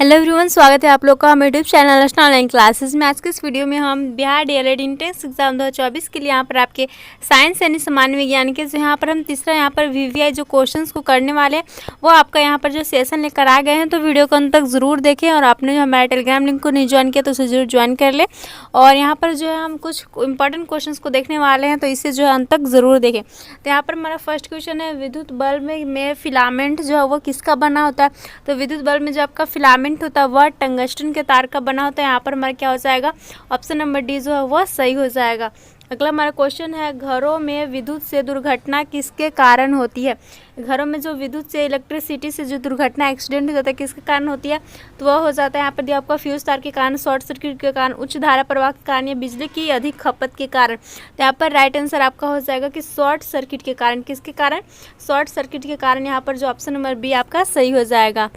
Hello everyone, स्वागत है आप लोग का हमारे YouTube channel national online classes में। आज के इस वीडियो में हम बिहार डीएलएड इंट्रेंस एग्जाम 2024 के लिए यहाँ पर आपके साइंस यानी सामान्य विज्ञान के जो यहाँ पर हम तीसरा यहाँ पर वीवीआई जो क्वेश्चंस को करने वाले हैं वो आपका यहाँ पर जो सेशन लेकर आ गए हैं। तो वीडियो को अंत तक ज़रूर देखें और आपने जो हमारे टेलीग्राम लिंक को नहीं ज्वाइन किया तो उसे जरूर ज्वाइन कर ले। और यहाँ पर जो है हम कुछ इंपॉर्टेंट क्वेश्चन को देखने वाले हैं, तो इसे जो है अंत तक ज़रूर देखें। तो यहाँ पर हमारा फर्स्ट क्वेश्चन है, विद्युत बल्ब में फिलामेंट जो है वो किसका बना होता है। तो विद्युत बल्ब में जो आपका फिलामेंट होता है वह टंगस्टन के तार का बना होता है। यहाँ पर हमारा क्या हो जाएगा, ऑप्शन नंबर डी जो है वह सही हो जाएगा। अगला हमारा क्वेश्चन है, घरों में विद्युत से दुर्घटना किसके कारण होती है। घरों में जो विद्युत से इलेक्ट्रिसिटी से जो दुर्घटना एक्सीडेंट हो जाता है किसके कारण होती है, तो वह हो जाता है यहाँ पर दिया आपका फ्यूज तार के कारण, शॉर्ट सर्किट के कारण, उच्च धारा प्रवाह के कारण या बिजली की अधिक खपत के कारण। तो यहाँ पर राइट आंसर आपका हो जाएगा कि शॉर्ट सर्किट के कारण। किसके कारण, शॉर्ट सर्किट के कारण। यहाँ पर जो ऑप्शन नंबर बी आपका सही हो जाएगा।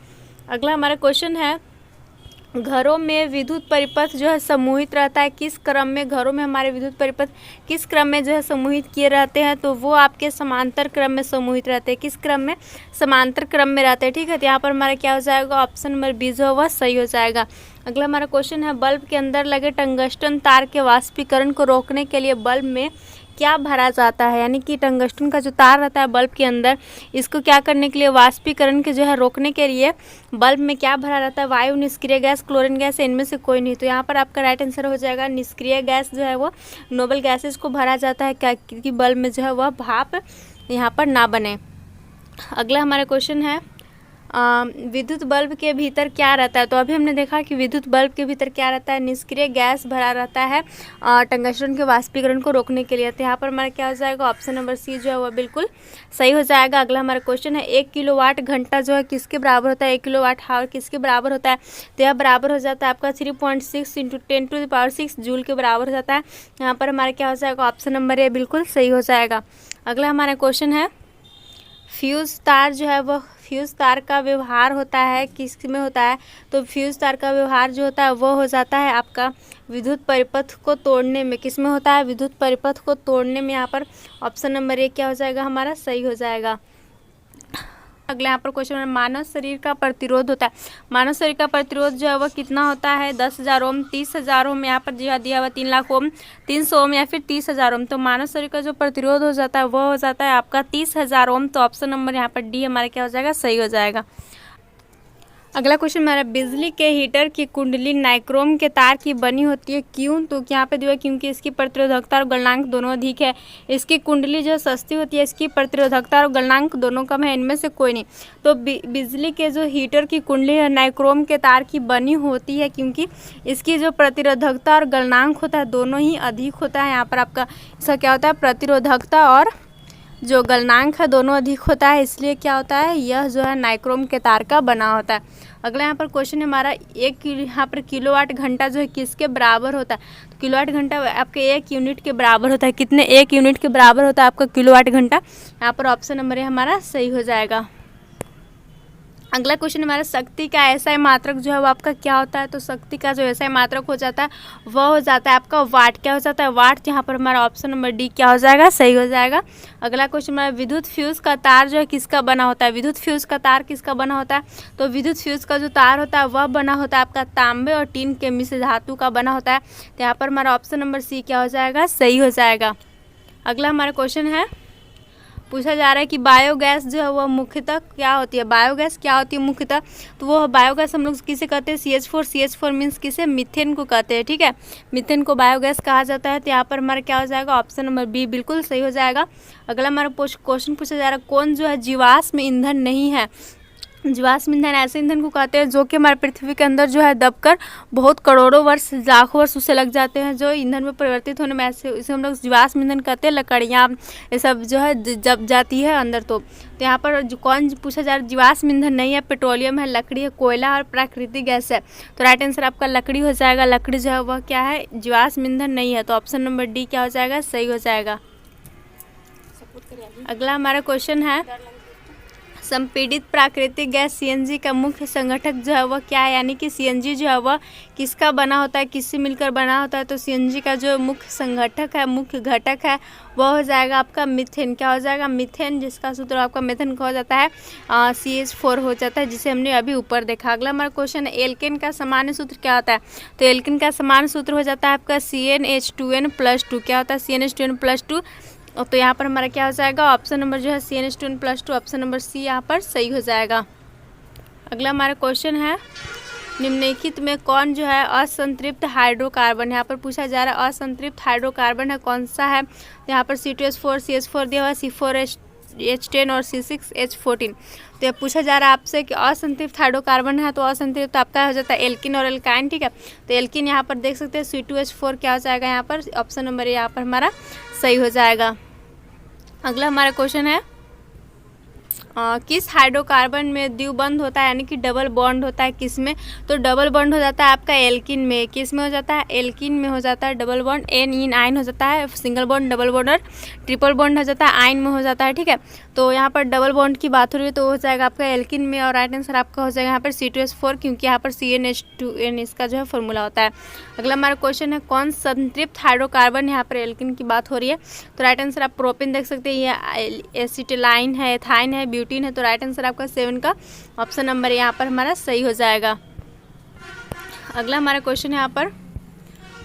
अगला हमारा क्वेश्चन है, घरों में विद्युत परिपथ जो है समूहित रहता है किस क्रम में। घरों में हमारे विद्युत परिपथ किस क्रम में जो है समूहित किए रहते हैं, तो वो आपके समांतर क्रम में समूहित रहते हैं। किस क्रम में, समांतर क्रम में रहते हैं। ठीक है, तो यहाँ पर हमारा क्या हो जाएगा, ऑप्शन नंबर बी जो है वह सही हो जाएगा। अगला हमारा क्वेश्चन है, बल्ब के अंदर लगे टंगस्टन तार के वाष्पीकरण को रोकने के लिए बल्ब में क्या भरा जाता है। यानी कि टंगस्टन का जो तार रहता है बल्ब के अंदर, इसको क्या करने के लिए, वाष्पीकरण के जो है रोकने के लिए बल्ब में क्या भरा रहता है, वायु, निष्क्रिय गैस, क्लोरीन गैस, इनमें से कोई नहीं। तो यहाँ पर आपका राइट आंसर हो जाएगा निष्क्रिय गैस जो है वो नोबल गैसेस को भरा जाता है, क्योंकि बल्ब में जो है वह भाप यहाँ पर ना बने। अगला हमारा क्वेश्चन है, विद्युत बल्ब के भीतर क्या रहता है। तो अभी हमने देखा कि विद्युत बल्ब के भीतर क्या रहता है, निष्क्रिय गैस भरा रहता है टंगस्टन के वाष्पीकरण को रोकने के लिए। तो यहाँ पर हमारा क्या हो जाएगा, ऑप्शन नंबर सी जो है वह बिल्कुल सही हो जाएगा। अगला हमारा क्वेश्चन है, 1 किलोवाट घंटा जो है किसके बराबर होता है। 1 किलोवाट हावर किसके बराबर होता है, तो यह बराबर हो जाता है आपका 3.6 × 10⁻6 जूल के बराबर हो जाता है। यहाँ पर हमारा क्या हो जाएगा, ऑप्शन नंबर ए बिल्कुल सही हो जाएगा। अगला हमारा क्वेश्चन है, फ्यूज तार जो है वह, फ्यूज तार का व्यवहार होता है किस में होता है। तो फ्यूज तार का व्यवहार जो होता है वो हो जाता है आपका विद्युत परिपथ को तोड़ने में। किस में होता है, विद्युत परिपथ को तोड़ने में। यहाँ पर ऑप्शन नंबर एक क्या हो जाएगा, हमारा सही हो जाएगा। अगला यहाँ पर क्वेश्चन है, मानव शरीर का प्रतिरोध होता है। मानव शरीर का प्रतिरोध जो है वह कितना होता है, 10,000 ओम, 30,000 ओम, यहाँ पर जो दिया हुआ 3 लाख ओम, 300 ओम या फिर 30,000 ओम। तो मानव शरीर का जो प्रतिरोध हो जाता है वह हो जाता है आपका 30,000 ओम। तो ऑप्शन नंबर यहाँ पर डी हमारा क्या हो जाएगा, सही हो जाएगा। अगला क्वेश्चन हमारा, बिजली के हीटर की कुंडली नाइक्रोम के तार की बनी होती है, क्यों। तो यहाँ पे दिया है क्योंकि इसकी प्रतिरोधकता और गलनांक दोनों अधिक है। इसकी कुंडली जो सस्ती होती है, इसकी प्रतिरोधकता और गलनांक दोनों कम है, इनमें से कोई नहीं। तो बिजली के जो हीटर की कुंडली है नाइक्रोम के तार की बनी होती है क्योंकि इसकी जो प्रतिरोधकता और गलनांक होता है दोनों ही अधिक होता है। यहाँ पर आपका इसका क्या होता है, प्रतिरोधकता और जो गलनांक है दोनों अधिक होता है, इसलिए क्या होता है, यह जो है नाइक्रोम के तार का बना होता है। अगला यहाँ पर क्वेश्चन है हमारा, यहाँ पर किलोवाट घंटा जो है किसके बराबर होता है। तो किलोवाट घंटा आपके 1 यूनिट के बराबर होता है। कितने, 1 यूनिट के बराबर होता है आपका किलोवाट घंटा। यहाँ पर ऑप्शन नंबर हमारा सही हो जाएगा। अगला क्वेश्चन हमारा, शक्ति का एसआई मात्रक जो है वो आपका क्या होता है। तो शक्ति का जो एसआई मात्रक हो जाता है वह हो जाता है आपका वाट। क्या हो जाता है, वाट। यहाँ पर हमारा ऑप्शन नंबर डी क्या हो जाएगा, सही हो जाएगा। अगला क्वेश्चन हमारा, विद्युत फ्यूज का तार जो है किसका बना होता है। विद्युत फ्यूज का तार किसका बना होता है। तो विद्युत फ्यूज का जो तार होता है वह बना होता है आपका तांबे और टीन के मिश्र धातु का बना होता है। तो यहाँ पर हमारा ऑप्शन नंबर सी क्या हो जाएगा, सही हो जाएगा। अगला हमारा क्वेश्चन है, पूछा जा रहा है कि बायोगैस जो है वह मुख्यतः क्या होती है। बायोगैस क्या होती है मुख्यतः, तो वो बायोगैस हम लोग किसे कहते हैं, CH4 मीन्स किसे, मीथेन को कहते हैं। ठीक है, मीथेन को बायोगैस कहा जाता है। तो यहाँ पर हमारा क्या हो जाएगा, ऑप्शन नंबर बी बिल्कुल सही हो जाएगा। अगला हमारा क्वेश्चन पूछा जा रहा है, कौन जो है जीवाश्म ईंधन नहीं है। जीवाश्म ईंधन ऐसे ईंधन को कहते हैं जो कि हमारे पृथ्वी के अंदर जो है दबकर बहुत करोड़ों वर्ष, लाखों वर्ष उसे लग जाते हैं, जो ईंधन में परिवर्तित होने में, ऐसे इसे हम लोग जीवाश्म ईंधन कहते हैं। लकड़ियाँ ये सब जो है जब जाती है अंदर। तो यहाँ पर जो कौन पूछा जा रहा है, जीवाश्म ईंधन नहीं है, पेट्रोलियम है, लकड़ी है, कोयला और प्राकृतिक गैस है। तो राइट आंसर आपका लकड़ी हो जाएगा। लकड़ी जो है वह क्या है, जीवाश्म ईंधन नहीं है। तो ऑप्शन नंबर डी क्या हो जाएगा, सही हो जाएगा। अगला हमारा क्वेश्चन है, संपीड़ित प्राकृतिक गैस सीएनजी का मुख्य संगठक जो है वह क्या है, यानी कि सीएनजी जो है वह किसका बना होता है, किससे मिलकर बना होता है। तो सीएनजी का जो मुख्य संगठक है, मुख्य घटक है, वह हो जाएगा आपका मीथेन। क्या हो जाएगा? मीथेन, जिसका सूत्र आपका मीथेन का हो जाता है CH4 हो जाता है, जिसे हमने अभी ऊपर देखा। अगला हमारा क्वेश्चन है एल्केन का सामान्य सूत्र क्या होता है। तो एल्केन का सामान्य सूत्र हो जाता है आपका CnH2n+2। क्या होता है? CnH2n+2। तो यहाँ पर हमारा क्या हो जाएगा? ऑप्शन नंबर जो है CnH2n+2, ऑप्शन नंबर सी यहाँ पर सही हो जाएगा। अगला हमारा क्वेश्चन है निम्नलिखित में कौन जो है असंतृप्त हाइड्रोकार्बन, यहाँ पर पूछा जा रहा है असंतृप्त हाइड्रोकार्बन है कौन सा है। यहाँ पर C2H4 CH4 दिया हुआ है, C4H10 और C6H14। तो यह पूछा जा रहा है आपसे कि असंतृप्त हाइड्रोकार्बन है, तो असंतृप्त आपका हो जाता है एल्किन और एल्काइन। ठीक है, तो एल्किन यहाँ पर देख सकते हैं C2H4 क्या हो जाएगा, यहाँ पर ऑप्शन नंबर यहाँ पर हमारा सही हो जाएगा। अगला हमारा क्वेश्चन है किस हाइड्रोकार्बन में द्विबंध होता है, यानी कि डबल बॉन्ड होता है किस में। तो डबल बॉन्ड हो जाता है आपका एल्किन में। किस में हो जाता है? एल्किन में हो जाता है डबल बॉन्ड। इन आइन हो जाता है सिंगल बॉन्ड, डबल बॉन्ड और ट्रिपल बॉन्ड हो जाता है आइन में हो जाता है। ठीक है, तो यहाँ पर डबल बॉन्ड की बात हो रही है तो हो जाएगा आपका एल्किन में, और राइट आंसर आपका हो जाएगा यहाँ पर C2H4, क्योंकि यहाँ पर CnH2n इसका जो है फॉर्मूला होता है। अगला हमारा क्वेश्चन है कौन संतृप्त हाइड्रोकार्बन, यहाँ पर एल्किन की बात हो रही है। तो राइट आंसर आप प्रोपेन देख सकते हैं, ये एसिटिलाइन है, एथाइन है, ब्यूटीन है। तो राइट आंसर आपका 7 का ऑप्शन नंबर यहाँ पर हमारा सही हो जाएगा। अगला हमारा क्वेश्चन है यहाँ पर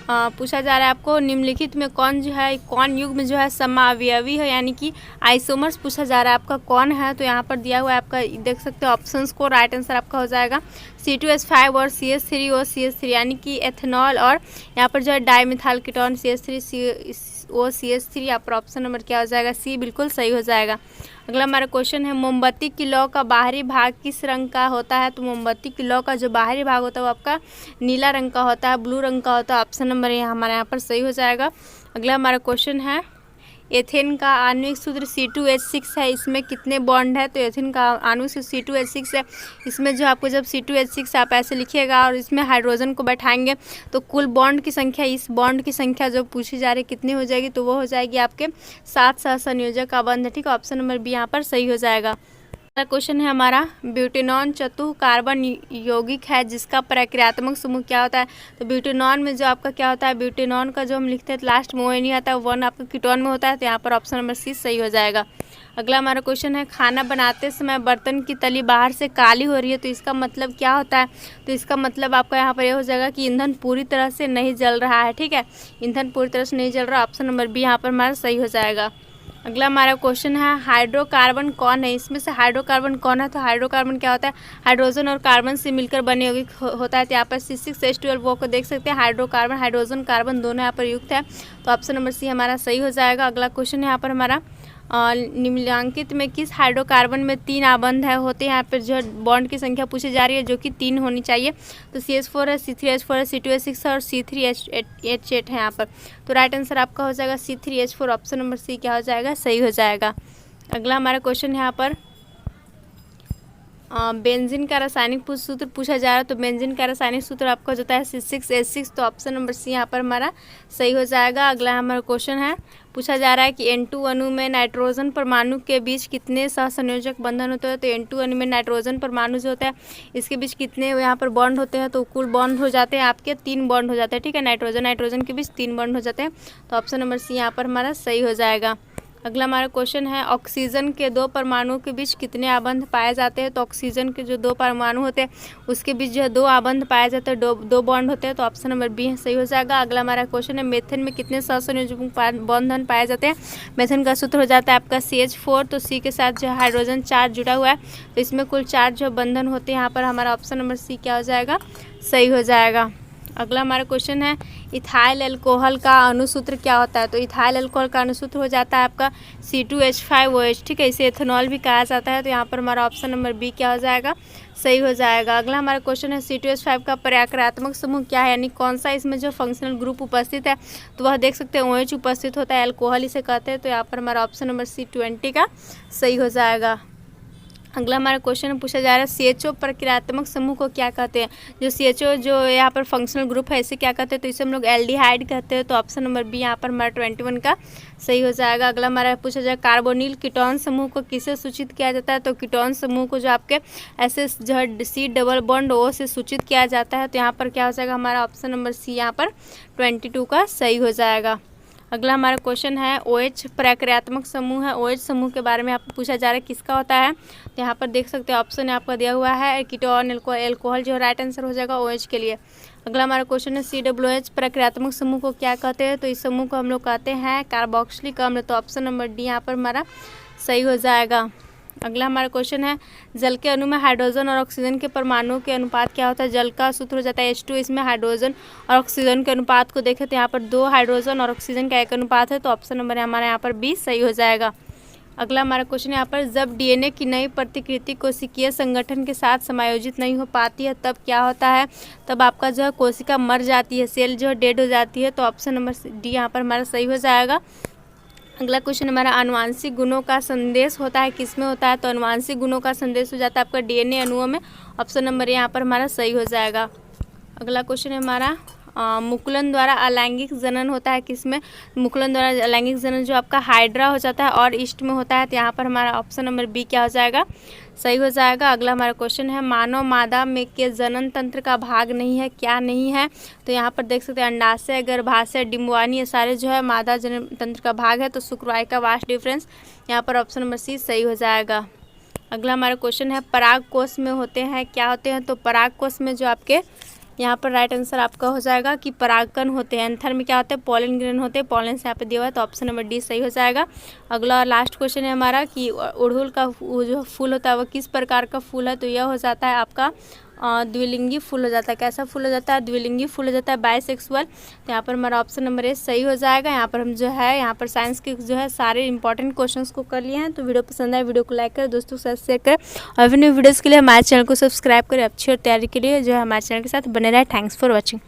पूछा जा रहा है आपको निम्नलिखित में कौन जो है कौन युग्म जो है समावयवी है, यानी कि आइसोमर्स पूछा जा रहा है आपका कौन है। तो यहाँ पर दिया हुआ है आपका देख सकते हो ऑप्शंस को, राइट आंसर आपका हो जाएगा C2H5 और CH3 और CH3, यानी कि एथेनॉल और यहाँ पर जो है डाइमिथाइल कीटोन CH3 यहाँ पर ऑप्शन नंबर क्या हो जाएगा? सी बिल्कुल सही हो जाएगा। अगला हमारा क्वेश्चन है मोमबत्ती की लौ का बाहरी भाग किस रंग का होता है। तो मोमबत्ती की लौ का जो बाहरी भाग होता है वो आपका नीला रंग का होता है, ब्लू रंग का होता है। ऑप्शन नंबर हमारे यहाँ पर सही हो जाएगा। अगला हमारा क्वेश्चन है एथेन का आणविक सूत्र C2H6 है, इसमें कितने बॉन्ड है। तो एथेन का आणविक सूत्र C2H6 है, इसमें जो आपको जब C2H6 आप ऐसे लिखिएगा और इसमें हाइड्रोजन को बैठाएंगे तो कुल बॉन्ड की संख्या, इस बॉन्ड की संख्या जो पूछी जा रही है कितनी हो जाएगी, तो वो हो जाएगी आपके 7 सहसंयोजक का बंध है। ठीक है, ऑप्शन नंबर बी यहाँ पर सही हो जाएगा। अगला क्वेश्चन है हमारा ब्यूटेनॉन चतुः कार्बन यौगिक है जिसका प्रक्रियात्मक समूह क्या होता है। तो ब्यूटेनॉन में जो आपका क्या होता है, ब्यूटेनॉन का जो हम लिखते हैं लास्ट में नहीं आता है, 1 आपका कीटोन में होता है। तो यहाँ पर ऑप्शन नंबर सी सही हो जाएगा। अगला हमारा क्वेश्चन है खाना बनाते समय बर्तन की तली बाहर से काली हो रही है, तो इसका मतलब क्या होता है। तो इसका मतलब आपका यहाँ पर ये हो जाएगा कि ईंधन पूरी तरह से नहीं जल रहा है। ठीक है, ईंधन पूरी तरह से नहीं जल रहा, ऑप्शन नंबर बी यहाँ पर हमारा सही हो जाएगा। अगला हमारा क्वेश्चन है हाइड्रोकार्बन कौन है, इसमें से हाइड्रोकार्बन कौन है। तो हाइड्रोकार्बन क्या होता है, हाइड्रोजन और कार्बन से मिलकर बने यौगिक होता है। तो यहाँ पर C6H12 वो को देख सकते हैं, हाइड्रोकार्बन हाइड्रोजन कार्बन दोनों यहाँ पर युक्त है। तो ऑप्शन नंबर सी हमारा सही हो जाएगा। अगला क्वेश्चन है यहाँ पर हमारा निम्नलिखित में किस हाइड्रोकार्बन में 3 आबंध है होते हैं। यहाँ पर जो बॉन्ड की संख्या पूछी जा रही है जो कि 3 होनी चाहिए। तो CH4 है, C3H4 है, C2H6 है और C3H8 है यहाँ पर। तो राइट आंसर आपका हो जाएगा C3H4, ऑप्शन नंबर सी क्या हो जाएगा? सही हो जाएगा। अगला हमारा क्वेश्चन है यहाँ पर बेंजीन का रासायनिक सूत्र पूछा जा रहा है। तो बेंजीन का रासायनिक सूत्र आपका होता है C6H6, तो ऑप्शन नंबर सी यहाँ पर हमारा सही हो जाएगा। अगला हमारा क्वेश्चन है पूछा जा रहा है कि N2 अणु में नाइट्रोजन परमाणु के बीच कितने सहसंयोजक बंधन होते हैं। तो N2 अणु में नाइट्रोजन परमाणु जो होता है इसके बीच कितने यहाँ पर बॉन्ड होते हैं। तो कुल बॉन्ड हो जाते हैं आपके 3 बॉन्ड हो जाते हैं। ठीक है, नाइट्रोजन के बीच 3 बॉन्ड हो जाते हैं। तो ऑप्शन नंबर सी यहाँ पर हमारा सही हो जाएगा। अगला हमारा क्वेश्चन है ऑक्सीजन के 2 परमाणुओं के बीच कितने आबंध पाए जाते हैं। तो ऑक्सीजन के जो 2 परमाणु होते हैं उसके बीच जो है 2 आबंध पाए जाते हैं, 2 बॉन्ड होते हैं। तो ऑप्शन नंबर बी सही हो जाएगा। अगला हमारा क्वेश्चन है मेथेन में कितने सहसंयोजक बंधन पाए जाते हैं। मेथेन का सूत्र हो जाता है आपका CH4, तो सी के साथ जो है हाइड्रोजन चार्ज जुड़ा हुआ है, तो इसमें कुल 4 जो बंधन होते हैं। यहाँ पर हमारा ऑप्शन नंबर सी क्या हो जाएगा? सही हो जाएगा। अगला हमारा क्वेश्चन है इथाइल अल्कोहल का अणुसूत्र क्या होता है। तो इथाइल अल्कोहल का अणुसूत्र हो जाता है आपका C2H5OH। ठीक है, इसे एथेनॉल भी कहा जाता है। तो यहाँ पर हमारा ऑप्शन नंबर बी क्या हो जाएगा? सही हो जाएगा। अगला हमारा क्वेश्चन है C2H5 का प्रक्रियात्मक समूह क्या है, यानी कौन सा इसमें जो फंक्शनल ग्रुप उपस्थित है। तो वह देख सकते हैं OH उपस्थित होता है, अल्कोहल इसे कहते हैं। तो यहाँ पर हमारा ऑप्शन नंबर C20 का सही हो जाएगा। अगला हमारा क्वेश्चन पूछा जा रहा है CHO प्रक्रियात्मक समूह को क्या कहते हैं। जो CHO जो यहाँ पर फंक्शनल ग्रुप है इसे क्या कहते हैं, तो इसे हम लोग एल्डिहाइड कहते हैं। तो ऑप्शन नंबर बी यहाँ पर हमारा 21 का सही हो जाएगा। अगला हमारा पूछा जाएगा कार्बोनिल कीटोन समूह को किसे सूचित किया जाता है। तो कीटोन समूह को जो आपके SH डबल बॉन्ड O से सूचित किया जाता है। तो यहाँ पर क्या हो जाएगा हमारा ऑप्शन नंबर सी यहाँ पर 22 का सही हो जाएगा। अगला हमारा क्वेश्चन है OH प्रक्रियात्मक समूह है। OH समूह के बारे में आपको पूछा जा रहा है किसका होता है। तो यहाँ पर देख सकते हैं ऑप्शन आपका दिया हुआ है कीटोन एल्कोहल जो राइट आंसर हो जाएगा OH के लिए। अगला हमारा क्वेश्चन है COOH प्रक्रियात्मक समूह को क्या कहते हैं। तो इस समूह को हम लोग कहते हैं कार्बोक्सिलिक अम्ल। तो ऑप्शन नंबर डी यहाँ पर हमारा सही हो जाएगा। अगला हमारा क्वेश्चन है जल के अणु में हाइड्रोजन और ऑक्सीजन के परमाणुओं के अनुपात क्या होता है। जल का सूत्र हो जाता है H2। इसमें हाइड्रोजन और ऑक्सीजन के अनुपात को देखें तो यहाँ पर 2 हाइड्रोजन और ऑक्सीजन का एक अनुपात है। तो ऑप्शन नंबर हमारा यहाँ पर बी सही हो जाएगा। अगला हमारा क्वेश्चन यहाँ पर जब DNA की नई प्रतिकृति कोशिकीय संगठन के साथ समायोजित नहीं हो पाती है तब क्या होता है। तब आपका जो है कोशिका मर जाती है, सेल जो है डेड हो जाती है। तो ऑप्शन नंबर डी यहाँ पर हमारा सही हो जाएगा। अगला क्वेश्चन हमारा आनुवांशिक गुणों का संदेश होता है किस में होता है। तो आनुवांशिक गुणों का संदेश हो जाता है आपका DNA अणुओं में। ऑप्शन नंबर यहाँ पर हमारा सही हो जाएगा। अगला क्वेश्चन है हमारा मुकुलन द्वारा अलैंगिक जनन होता है किसमें। मुकुलन द्वारा अलैंगिक जनन जो आपका हाइड्रा हो जाता है और ईस्ट में होता है। तो यहाँ पर हमारा ऑप्शन नंबर बी क्या हो जाएगा सही हो जाएगा। अगला हमारा क्वेश्चन है मानव मादा में के जनन तंत्र का भाग नहीं है, क्या नहीं है। तो यहाँ पर देख सकते हैं अंडाशय, गर्भाशय, डिम्बवानी ये सारे जो है मादा जनन तंत्र का भाग है। तो शुक्राणु का वास्ट डिफरेंस यहाँ पर ऑप्शन नंबर सी सही हो जाएगा। अगला हमारा क्वेश्चन है पराग कोष में होते हैं क्या होते हैं। तो पराग कोष में जो आपके यहाँ पर राइट आंसर आपका हो जाएगा कि परागकण होते हैं। एंथर में क्या होते हैं पॉलन ग्रेन होते हैं। पॉलन से यहाँ पे दिया हुआ है। तो ऑप्शन नंबर डी सही हो जाएगा। अगला और लास्ट क्वेश्चन है हमारा कि अड़हुल का जो फूल होता है वो किस प्रकार का फूल है। तो यह हो जाता है आपका द्विलिंगी फूल हो जाता है। कैसा फूल हो जाता है, द्विलिंगी फूल हो जाता है, बाइसेक्सुअल। तो यहाँ पर हमारा ऑप्शन नंबर ए सही हो जाएगा। यहाँ पर हम जो है यहाँ पर साइंस के जो है सारे इंपॉर्टेंट क्वेश्चंस को कर लिए हैं। तो वीडियो पसंद आए वीडियो को लाइक करें, दोस्तों के साथ शेयर करें और न्यू वीडियोज़ के लिए हमारे चैनल को सब्सक्राइब करें। अच्छी और तैयारी के लिए जो है हमारे चैनल के साथ बने रहे। Thanks for watching.